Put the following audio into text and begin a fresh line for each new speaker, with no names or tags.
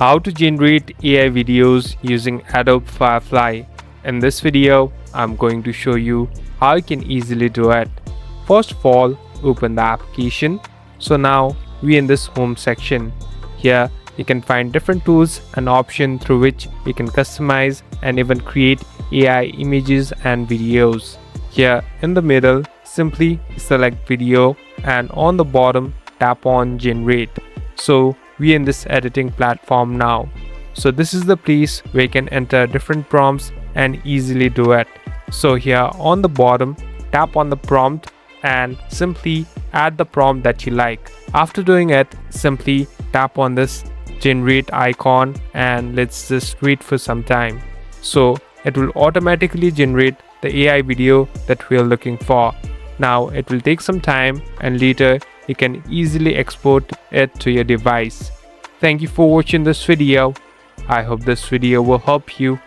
How to generate AI videos using Adobe Firefly. In this video, I'm going to show you how you can easily do it. First of all, open the application. So now we're in this home section. Here you can find different tools and options through which you can customize and even create AI images and videos. Here in the middle, simply select video and on the bottom tap on generate. So we're in this editing platform now. So this is the place where you can enter different prompts and easily do it. So here on the bottom, tap on the prompt and simply add the prompt that you like. After doing it, simply tap on this generate icon and let's just wait for some time. So it will automatically generate the AI video that we are looking for. Now it will take some time and later you can easily export it to your device. Thank you for watching this video. I hope this video will help you